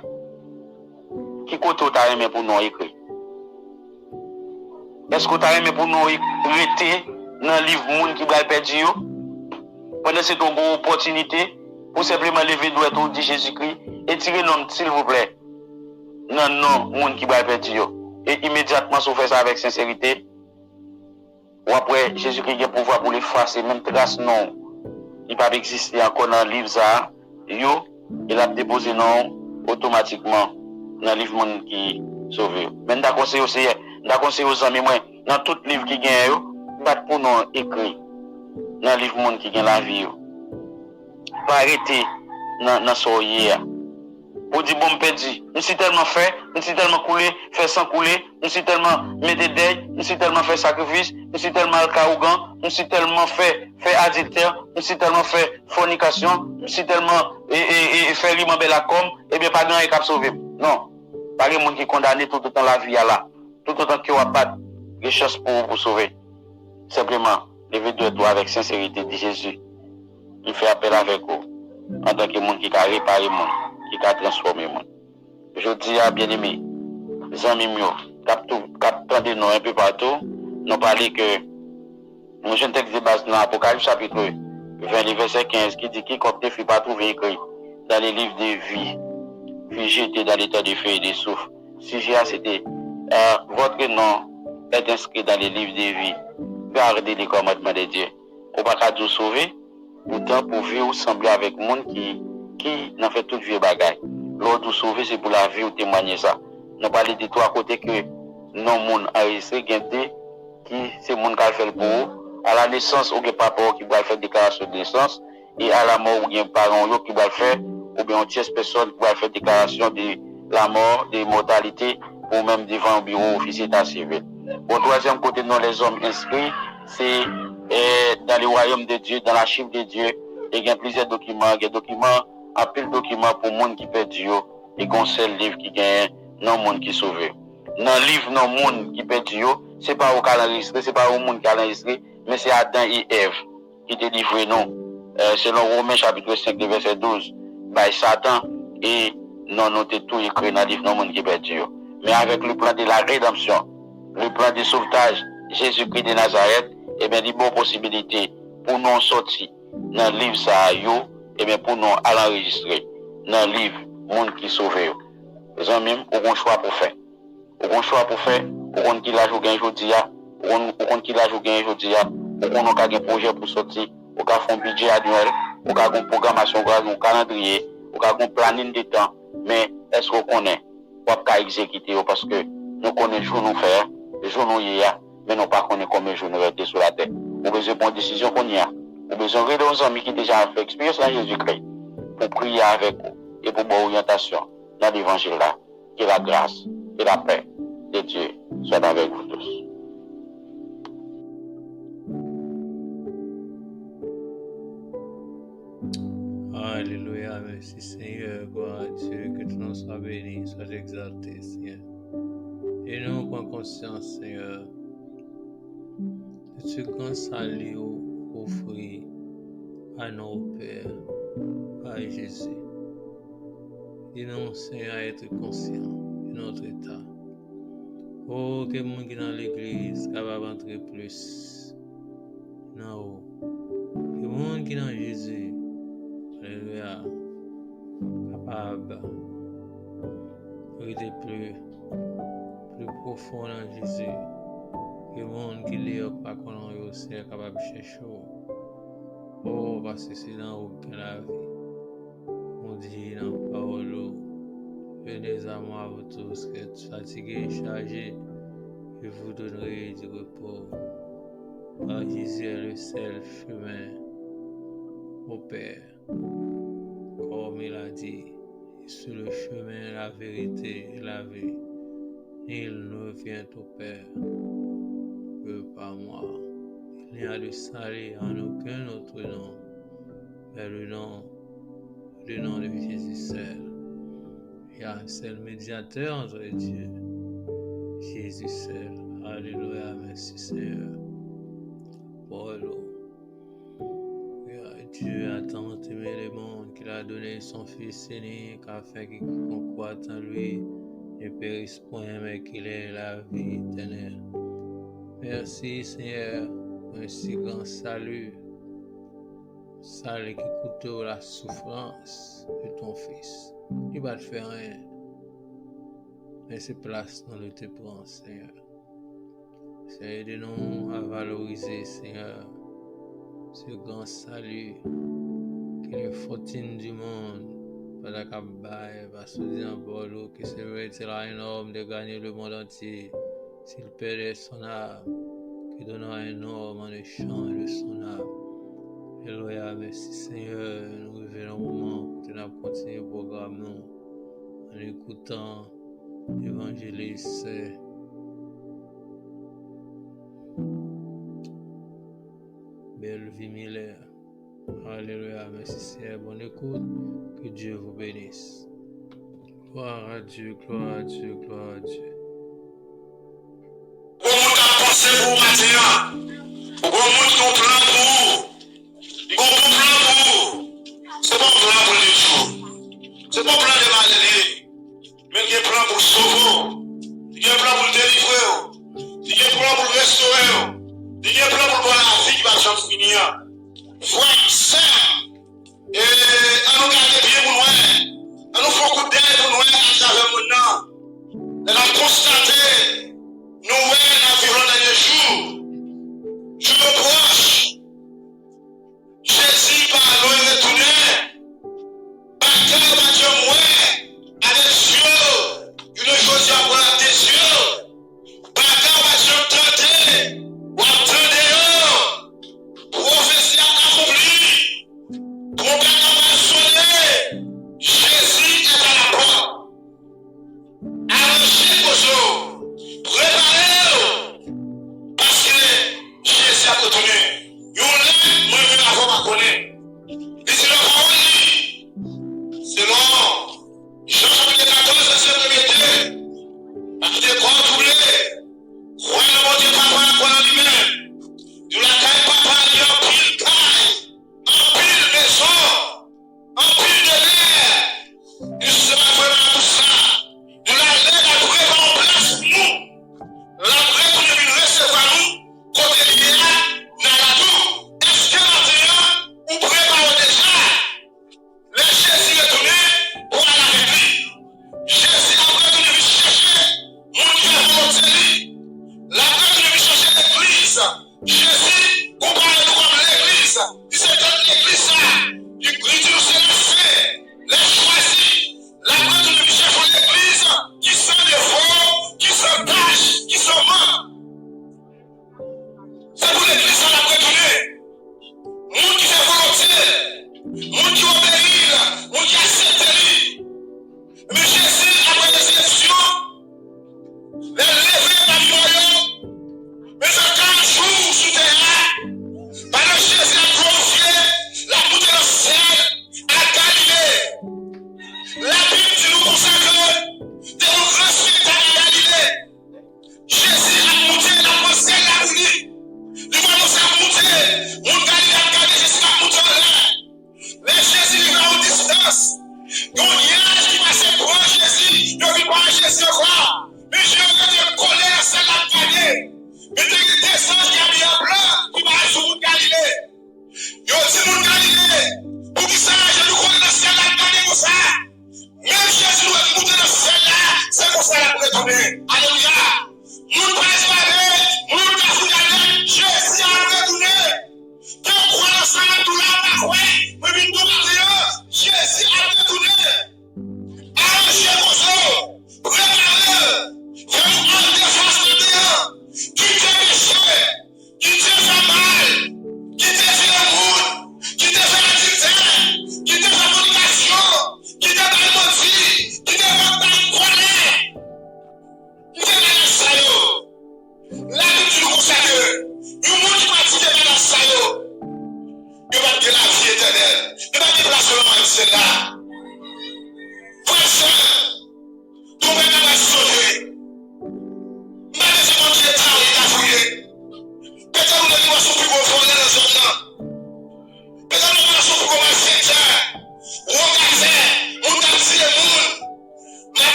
qui côté tu as aimé pour nous écrire? Est-ce que tu as aimé pour nous rester dans le livre Monde qui va perdre? Pendant cette opportunité, pour simplement lever doigt autour de Jésus-Christ et tirer nom, s'il vous plaît. Non, Monde qui va perdre. Et immédiatement, si vous faites ça avec sincérité, ou après, Jésus-Christ a le pouvoir pour l'effacer, même trace non. Il ne peut pas exister encore dans le livre ça. Il a déposé non automatiquement dans le livre Monde qui sauve. Mais d'accord, c'est aussi, aux amis, moi, dans tout livre qui gagne, pas pour nous écrit dans le livre Monde qui gagne la vie. Pas arrêter dans soyez. Pour dire bon perdu, nous sommes tellement fait, nous sommes tellement coulé, fait sans couler, nous sommes tellement mettre deuil, nous sommes tellement fait sacrifice, nous sommes tellement arrogant, nous sommes tellement fait adultère, nous sommes tellement fait fornication, nous sommes tellement fait libre la com, et bien pas grand et cap sauver. Non. Pas de monde qui est condamné tout le temps la vie là. Tout le temps qui a pas de chance pour vous sauver. Simplement, levez de toi avec sincérité de Jésus. Il fait appel avec vous. En tant que monde qui a réparé le monde, qui a transformé le monde. Je dis à bien-aimés, les amis captons de nous un peu partout, nous parlons que nous avons un texte de base dans l'Apocalypse chapitre 20, verset 15, qui dit quiconque ne fut pas trouvé écrit dans les livres de vie, fut jeté dans l'état de feu et de souffle. Sujet, c'était votre nom est inscrit dans les livres de vie. Gardez les commandements de Dieu. Pour pas qu'à vous sauver, pourtant pour vivre sembler avec le monde qui n'a fait toute vie bagaille. Lors de sauver, c'est pour la vie ou témoigner ça. Nous parlons de trois côtés que non monde enregistré, qui c'est le monde qui a fait le pour vous. À la naissance, ou bien papa qui va faire déclaration de naissance, et à la mort, ou bien parents qui va faire, ou bien une tierce personne qui va faire déclaration de la mort, de mortalité, ou même devant un bureau officier d'état civil. Au troisième côté, nous les hommes inscrits, c'est dans le royaume de Dieu, dans l'archive de Dieu, et il y a plusieurs documents, un pile de documents pour le monde qui perd Dieu, et qu'on seul livre qui gagne, non monde qui sauve. Dans le livre, non monde qui perd Dieu, c'est pas au cas enregistré, c'est pas au monde qui a enregistré, mais c'est Adam et Ève qui délivrent nous. Selon Romains chapitre 5, verset 12, by Satan, et non, nous tout écrit dans le livre, non monde qui perd Dieu. Mais avec le plan de la rédemption, le plan de sauvetage, Jésus-Christ de Nazareth, et bien, des bonnes possibilités pour nous sortir dans le livre ça, et bien, pour nous à l'enregistrer dans le livre, monde qui sauve. Les amis, on a un choix pour faire. On a un choix pour faire, on a qui l'âge ou gain aujourd'hui, on a qui l'âge ou gain aujourd'hui, on a un projet pour sortir, on a un budget annuel, on a une programmation, on a un calendrier, on a un planning de temps, mais est-ce qu'on connaît? On peut exécuter parce que nous connaissons jour nous faire, jour nous y a, mais nous pas connaissons combien de jours nous rester sur la terre. On besoin de prendre décision qu'on y a. On besoin de nos amis qui déjà fait expérience dans Jésus-Christ pour prier avec vous et pour bonne orientation dans l'évangile là. Que la grâce et la paix de Dieu soient avec vous tous. Alléluia, merci Seigneur, gloire à Dieu, que ton nom soit béni, soit exalté, Seigneur. Et nous prenons conscience, Seigneur, de ce grand salut offert à nos pères, à Jésus. Et nous, Seigneur, à être conscients de notre état. Oh, que le monde qui est dans l'église capable d'entrer plus. Non. Que le monde qui est dans Jésus, alléluia, capable d'être plus profond dans Jésus. Que le monde qui est pas qu'on aussi capable de chercher. Oh, parce que c'est dans vous que la vie. On dit dans la parole, venez à moi, vous tous qui êtes fatigués et chargés, je vous donnerai du repos. Car Jésus est le seul chemin au Père. Comme il a dit, sur le chemin, la vérité et la vie, il ne vient au Père que par moi. ni à le salut en aucun autre nom, mais le nom de Jésus seul. Il y a un seul médiateur entre Dieu, Jésus seul. Alléluia, merci Seigneur. Paul, Dieu a tant aimé le monde qu'il a donné son Fils unique afin qu'il croit en lui ne périsse point, mais qu'il ait la vie éternelle. Merci Seigneur pour un si grand salut, salut qui coûte la souffrance de ton Fils. Il va te faire rien, mais c'est place dans le te prend, Seigneur. Seigneur, aide-nous à valoriser, Seigneur, ce grand salut qui est le fortune du monde. Pas d'accabaille, va se dire en bolo que c'est vrai, c'est un homme de gagner le monde entier. S'il perdait son âme, qui donnera un homme en échange de son âme. Alléluia, merci Seigneur. Nous revenons au moment où tu as continué le programme en écoutant l'évangéliste Bellevue Miller. Alléluia, merci Seigneur. Bonne écoute. Que Dieu vous bénisse. Gloire à Dieu, gloire à Dieu, gloire à Dieu. Comment t'as pensé pour matin? Comment ton plan pour vous? Comment plan pour vous? C'est pas un plan pour les jours. C'est pas un plan de maladie. Mais il y a un plan pour sauver. Il y a un plan pour délivrer. Il y a un plan pour restaurer. Il y a un plan pour voir la vie qui va s'en finir. Frère, sœur, et à nous garder bien pour nous. À nous faire coup d'aide pour nous à travers le monde. Et à constater, nous voyons la vie dans les jours. Je me proche. Jésus par l'eau et retourné. Bataille, bataille, moi. À des yeux. Une chose à voir à des yeux. Bataille, bataille, tenter. Ou attendez. Prophétie accomplie. Trompette va sonner. Jésus est à la porte. Arrangez vos jours.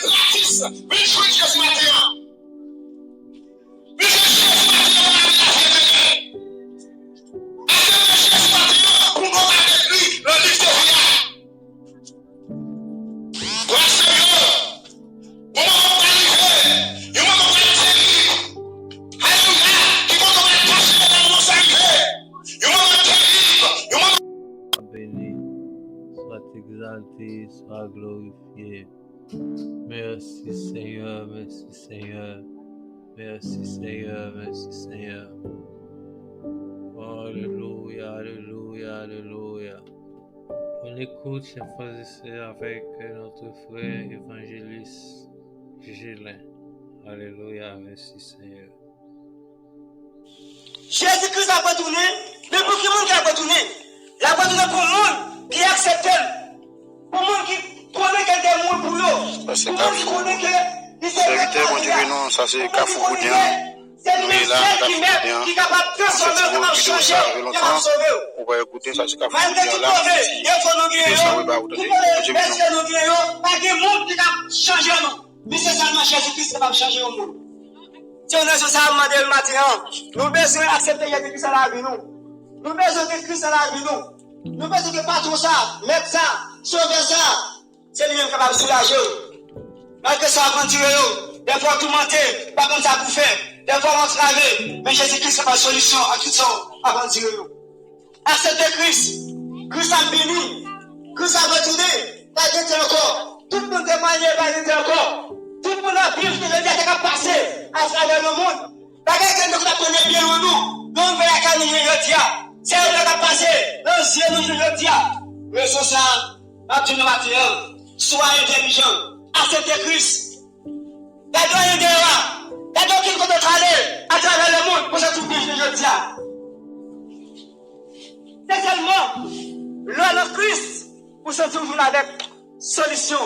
gratis. Mais je veux dire ce matin. Mais je veux dire ce matin. Ce matin, pour nous avec lui, le livre de vie. Grâce Seigneur, on va arriver. Et on va arriver. Alléluia. Et on va passer dans nos arrivées. Et on va arriver. Et on va Sois béni, sois exalté, sois glorifié. Merci Seigneur, merci Seigneur, merci Seigneur, merci Seigneur. Alléluia, alléluia, alléluia. On écoute, chers frères et sœurs, avec notre frère évangéliste Gélin. Alléluia, merci Seigneur. Jésus-Christ a retourné, mais pour qui monde qui a retourné? Il a retourné pour le monde qui accepte, pour le monde qui connaît qu'elle est mort pour eux, Ça, c'est pour le monde qui connaît que serviteur, mon Dieu, non, ça c'est Cafoudien. c'est le Mais là, ministère qui est capable de transformer, qui va changer, qui va sauver. On va écouter ça, c'est Malgré Cafoudien tout, là. il faut nous guérir. Ça, oui, bah, vous Tout donnez. le reste que nous guérissons, pas de monde qui va changer nous. Mais c'est seulement Jésus-Christ qui va changer le monde. Si on est sur ça, on demande le matin, nous besoin d'accepter Jésus-Christ à la vie, nous. Nous besoin de Christ à la vie, nous. Nous besoin de patron ça, mettre ça, sauver ça. C'est lui-même capable de soulager. Malgré ça, on continue, des fois tout monter, pas comme ça pour faire. Des fois on travaille, mais Jésus-Christ c'est la solution à tout ça, avant de dire. Acceptez Christ. Christ a béni. Christ a retourné. Pas d'être encore. Tout le monde est manié, pas d'être encore. Tout le monde a vécu ce que le diable a passé à travers le monde. Pas d'être que nous connaissons bien en nous. Nous, on va la canne, nous, c'est ce qui a passé. L'ancien, nous, le diable. Mais c'est ça, maintenant, matin, sois intelligent. Acceptez Christ. T'as une idée là. T'as donc qu'il faut aller à travers le monde pour se trouver le diable. C'est seulement l'homme de Christ pour se trouver avec solution,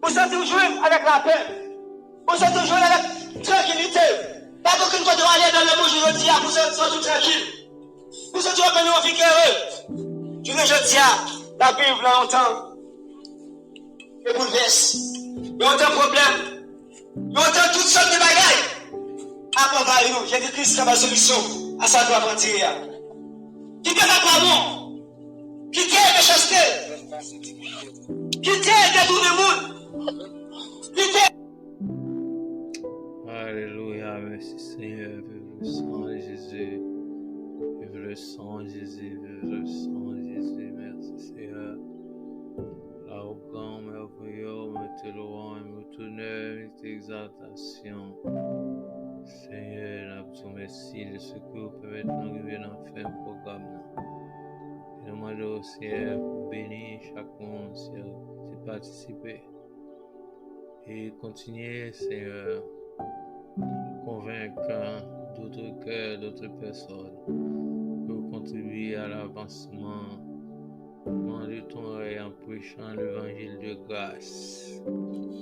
pour se trouver avec la paix, pour se trouver avec tranquillité. Pas d'aucune fois de aller dans le monde aujourd'hui pour se trouver tranquille, pour se trouver avec une vie heureux. Je ne dis pas, la Bible longtemps, et bouleverse. Il y a autant de problèmes, il y a autant toutes sortes de bagailles. Accompagne nous, Jésus-Christ c'est la solution à sa gloire entière. Qui t'aime pas moi? Qui t'aime la méchanceté? Qui t'aime de tout le monde? Qui t'aime? Alléluia, merci Seigneur, vive le sang de Jésus, vive le sang de Jésus, vive le sang de Jésus, merci Seigneur. La grand merveilleux, me louange, me honneur, me exaltation. Seigneur, nous te remercions de ce que vous permettez de nous arriver dans le fin programme. Et nous demandons au Seigneur pour bénir chacun, Seigneur, qui participe. Et continuer, Seigneur, de convaincre d'autres cœurs, d'autres personnes, pour contribuer à l'avancement. Demandez ton oreille en prêchant l'évangile de grâce.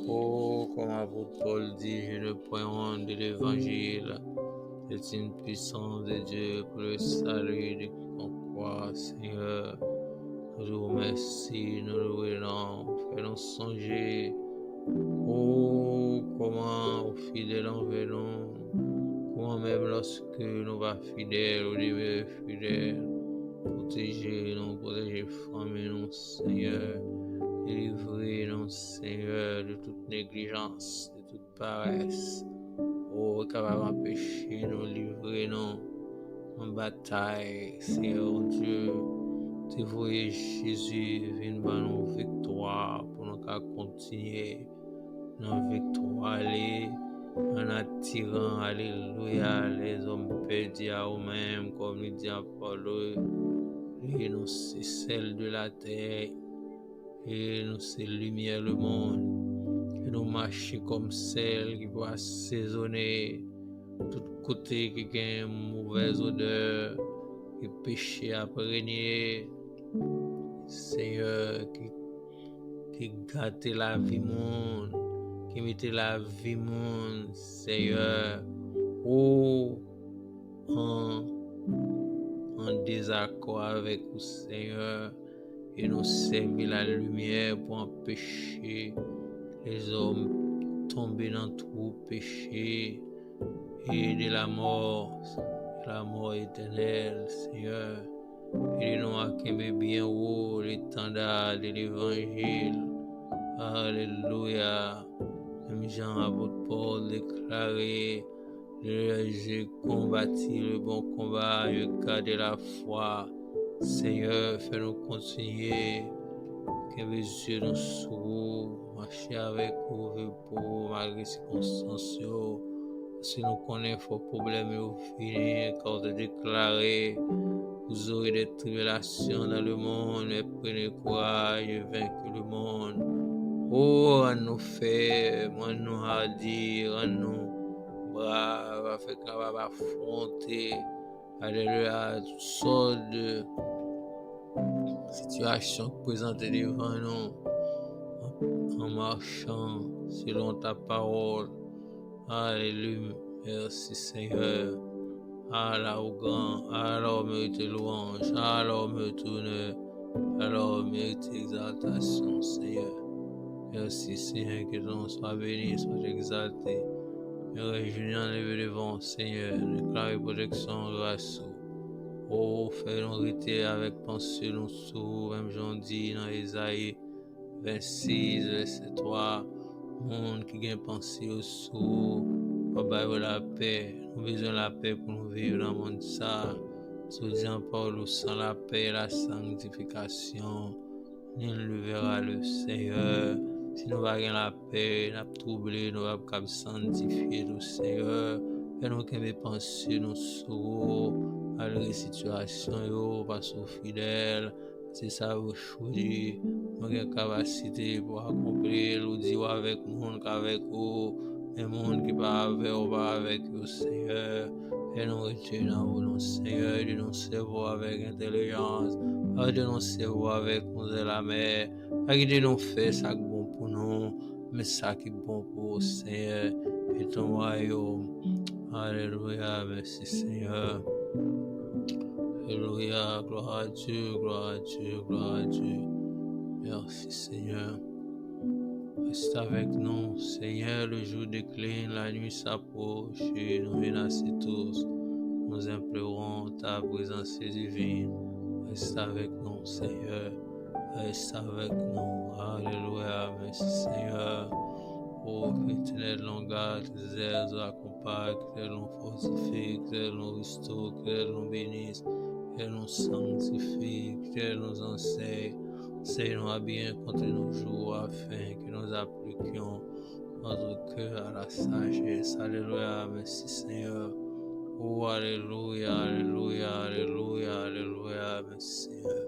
Oh, comme l'apôtre Paul dit, je ne prends honte de l'évangile. C'est une puissance de Dieu pour le salut de quiconque croit, Seigneur. Nous te remercions, nous le louons, fais-nous songer. Oh, comment au fidèle envers nous, comment même lorsque nous va fidèles, au demeure fidèles. Protégez-nous, protégez famille, Seigneur. Délivrez-nous, Seigneur, de toute négligence, de toute paresse. Oh, capable d'empêcher nous, livrez-nous en bataille, Seigneur Dieu. Tu voyais Jésus venir par nos victoires pour nous continuer nos victoires, aller en attirant, alléluia, les hommes perdus à eux-mêmes, comme il dit à Paul. Et nous, c'est celle de la terre. Et nous, c'est lumière le monde. Et nous marchons comme celle qui va assaisonner tout côté qui a une mauvaise odeur, qui péché à régner. Seigneur, qui gâte la vie monde, qui mette la vie monde, Seigneur, oh, en désaccord avec vous, Seigneur, et nous servir la lumière pour empêcher les hommes tomber dans tout péché et de la mort éternelle, Seigneur. Aidez-nous à aimer bien haut l'étendard de l'évangile. Alléluia. Même Jean apôtre Paul déclaré, j'ai combattu le bon combat, j'ai gardé la foi. Seigneur, fais-nous continuer, que mes yeux nous s'ouvrent, marcher avec vous, pour malgré les circonstances. Si nous connaissons vos problèmes, nous finissons, car de déclarer, vous aurez des tribulations dans le monde, mais prenez courage et vaincre le monde. Oh, rends-nous faits, rends-nous hardis, rends-nous braves, afin qu'on va affronter, alléluia, toutes sortes de situations présentées devant nous, en marchant selon ta parole. Alléluia, merci Seigneur. Alors grand, alors mérite louange, alors mérite honneur, alors mérite exaltation, Seigneur. Merci Seigneur, que ton nom soit béni, soit exalté. Me réjouis en lever devant Seigneur, déclarer protection, grâce. Oh, fais-nous rester avec pensée, nous sous, même j'en dis dans Isaïe 26, verset 3, monde qui gagne pensée au sous, pas la paix. Nous avons besoin de la paix pour nous vivre dans le monde. Ça, disant Paul, sans la paix et la sanctification, nul ne verra le Seigneur. Si nous avons la paix, nous avons troublé, nous avons sanctifié le Seigneur. Et nous avons pensé, nous serons à la situation, pas fidèles. C'est ça, vous choisissez. Nous avons la capacité pour accomplir, nous dire avec nous, qu'avec vous. Le monde qui va avec le Seigneur, et nous retenons dans nous, Seigneur, de nous servir avec intelligence, de nous servir avec nous de la mer, de nous faire ça qui est bon pour nous, mais ça qui est bon pour le Seigneur et ton royaume. Alléluia, merci Seigneur. Alléluia, gloire à Dieu, gloire à Dieu, gloire à Dieu. Merci Seigneur. Reste avec nous, Seigneur, le jour décline, la nuit s'approche et nous menaçons tous. Nous implorons ta présence divine. Reste avec nous, Seigneur. Reste avec nous. Alléluia, merci Seigneur. Oh, éternel langage, tes ailes nous accompagnent, qu'elles nous fortifient, qu'elles nous restaurent, qu'elles nous bénissent, qu'elles nous sanctifient, qu'elles nous enseignent. Seigneur, nous à bien compter nos jours afin que nous appliquions notre cœur à la sagesse. Alléluia, merci Seigneur. Oh, alléluia, alléluia, alléluia, alléluia, merci Seigneur.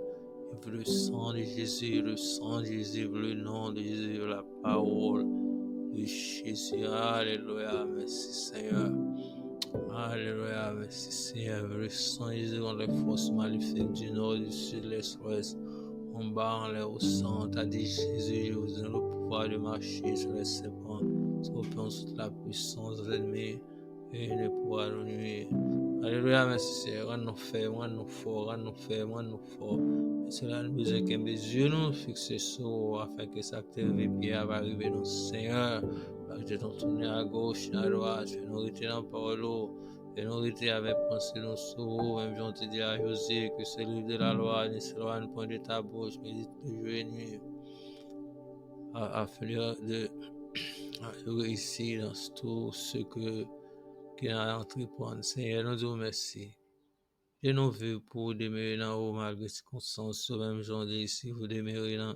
Et le sang de Jésus, le sang de Jésus, le nom de Jésus, la parole de Jésus. Alléluia, merci Seigneur. Alléluia, merci Seigneur. Le sang de Jésus dans les forces maléfiques du nord, du sud, l'est, l'ouest. On bat en l'air au sang, t'as dit Jésus, je vous donne le pouvoir de marcher sur les serpents, scorpions, toute la puissance des ennemis, et ne pourra nous nuire. Alléluia, merci Seigneur, rends-nous fermes, rends-nous forts, rends-nous fermes, rends-nous forts. Et cela nous besoin que mes yeux nous fixent sur afin que ça te Pierre va arriver dans le Seigneur. Parce que ton tourner à gauche, à droite, je nous retiens en parole. Et nous étions avec pensée nos sourds, même j'en te dis à José que c'est le livre de la loi ne s'éloigne point de ta bouche, mais de jour et nuit, afin de réussir dans tout ce qui a entreprendre. Seigneur, nous disons merci. Et nous vivons pour demeurer dans haut malgré les circonstances, même j'en dis ici, vous demeurez dans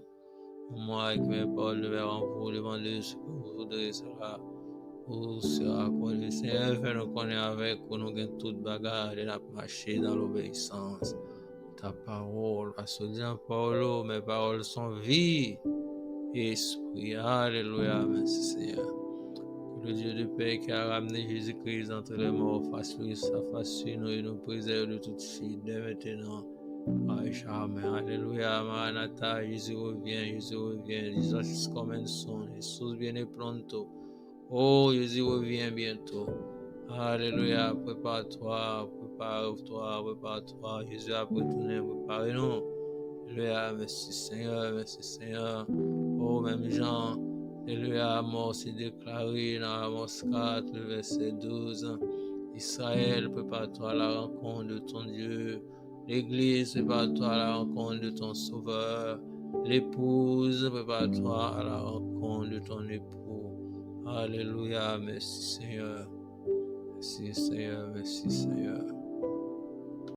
moi avec mes paroles devant vous, demander ce que vous voudrez, cela. Ou sera accordé. Seigneur, fais-nous connaître avec vous, nous gagnons toute bagarre et nous marcher dans l'obéissance. Ta parole, parce que Dieu parole, mes paroles sont vie et esprit. Alléluia, merci Seigneur. Que le Dieu de paix qui a ramené Jésus-Christ entre les morts fasse lui sa face sur nous et nous préserve de toute chute dès maintenant. Jamais. Alléluia, Maranatha, Jésus revient, Jesus coming soon, Jésus viene pronto. Oh, Jésus revient bientôt. Alléluia, prépare-toi, Jésus a retourné, préparez-nous. Alléluia, merci Seigneur. Oh, même Jean, Alléluia, mort, c'est déclaré dans Amos 4, le verset 12. Israël, prépare-toi à la rencontre de ton Dieu. L'Église, prépare-toi à la rencontre de ton Sauveur. L'épouse, prépare-toi à la rencontre de ton époux. Alléluia, merci Seigneur. Merci Seigneur, merci Seigneur.